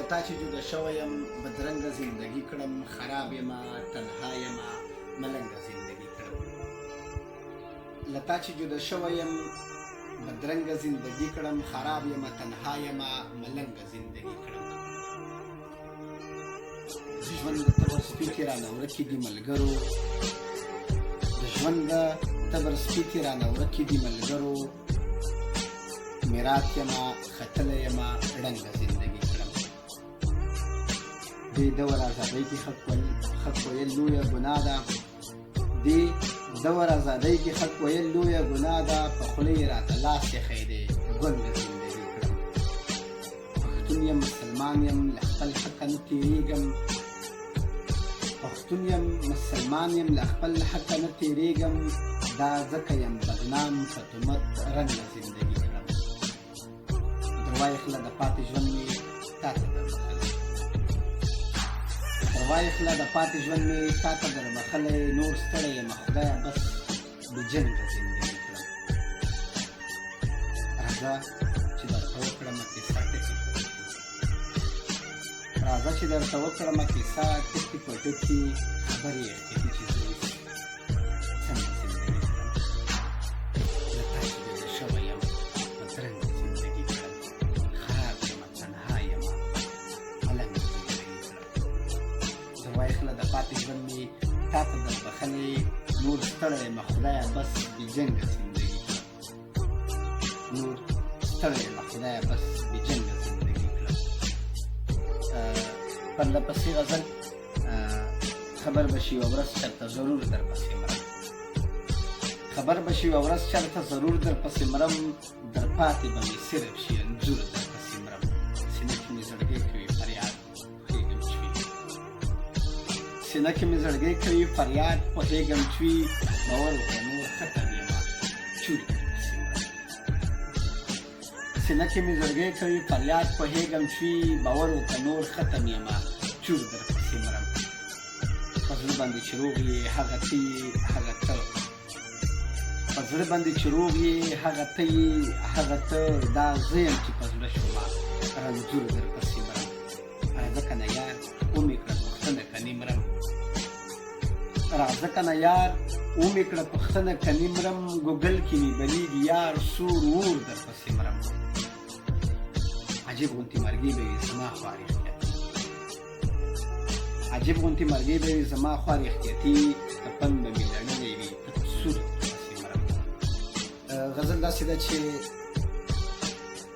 تا چې جدا شوی یم بدرنګه زندگی کړم خراب یمه تنها یمه ملنګه زندگی کړم له تا چې جدا شوی یم بدرنګه زندگی کړم خراب یمه تنها یمه ملنګه زندگی کړم ژوند د تبر سپیکې رانه ورکې دي ملګرو د ژوند د تبر سپیکې رانه ورکې دي ملګرو میرات یمه ختلی یمه ړنګه زندگی کړم دې دور ازادۍ کې حق ویل لویه ګناه ده دې دور ازادۍ کې حق ویل لویه ګناه ده په خوله یې راته لاس ایښی دی ګونګه زندگی کړم پښتون یم مسلمان یم له خپل حقه نه تېرېږم پښتون یم مسلمان یم له خپل حقه نه تېرېږم دا ځکه یم بدنام په تهمت رنګه زندگی کړم درواغ خله د پاتې ژوند مې تا ته دربخلی درواغ خله د پاتې ژوند مې تا ته دربخلی نور ستړی یم خدایه بس بېجنګه زندګي کړم راځه چې درته وکړمه کیسه ټکي راځه چې درته وکړمه کیسه ټکي په ټکي خبرې اختیاري چې زه څنګه زندګي کړم له تا چې جدا شوی یم بدرنګه زندګي کړم خراب یمه تنها یمه ملنګه زندګي کړم درواغ خله د پاتې ژوند مې تا ته دربخلی نور ستړی یم خدایه بس بېجنګه زندګي کړم نور ستړی یم خدایه بس بېجنګه زندګي کړم پرله پسې غزل خبر به شي یوه ورځ چېرته ضرور درپسې مرم خبر به شي یوه ورځ چېرته ضرور درپسې مرم در پاتې به مې صرف شي انځور درپسې مرم سینه کې مې زړګی کوي فریاد پوهېږم چې وي سینه کې مې زړګی کوي فریاد پوهېږم چې وي باور وکړه نور ختم یمه چور درپسې مرم سینه کې مې زړګی کوي فریاد پوهېږم چې وي باور وکړه نور ختم یمه چور درپسې مرم په زړه باندې چې روغ یې هغه ته یې هغه ته په زړه باندې چې روغ یې هغه ته یې هغه ته دا زه یم چې په زړه شومه رنځور درپسې مرم راځه که نه یار ومې کړه پوښتنه کنې مرم راځه که نه یار ومې کړه پوښتنه کنې مرم ګوګل کې مې بلیږي یار سور ور درپسې مرم عجیب غوندې مرګي به وي زما خوار احتیاطي عجیب غوندې مرګي به وي زما خوار احتیاطي کفن به مې لړلی وي تک سور درپسې مرم غزل داسې ده چې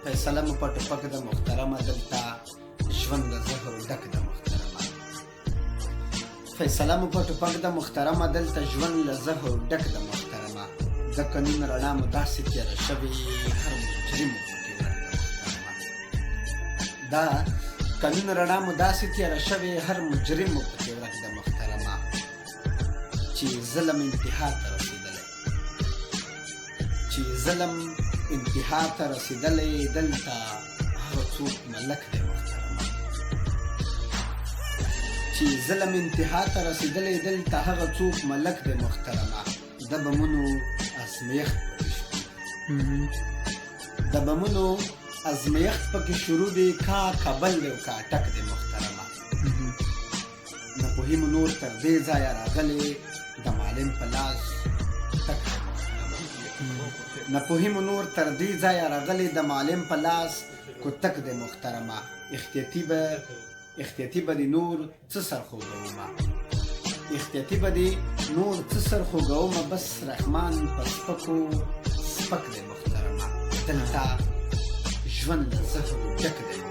فیصله مو په ټوپک ده محترمه دلته ژوند له زهرو ډک ده محترمه فیصله مو په ټوپک ده محترمه دلته ژوند له زهرو ډک ده محترمه د قانون رڼا مو داسې تېره شوې هر مجرم دا قانون رڼا مو داسې تېره شوې هر مجرم مو پکې ورک ده محترمه چې ظلم انتها ته رسېدلی چې ظلم انتها ته رسېدلی دلته هغه څوک ملک دی محترمه چې ظلم انتها ته رسېدلی دلته هغه څوک ملک دی محترمه د بمونو ازمیښت پکې شروع د بمونو ازمیښت پکې شروع دی کا کابل دی او کا ټک دی محترمه نپوهي مو نور تر دې ځایه راغلی د معلم په لاس تک دی محترمه نپوهي مو نور تر دې ځایه راغلی د معلم په لاس کوتک دی محترمه احتیاطي به دې نور څه سر خوږومه احتیاطي به دې نور څه سر خوږومه بس رحمان په سپکو سپک دی محترمه دلته ژوند له زهرو ډک دی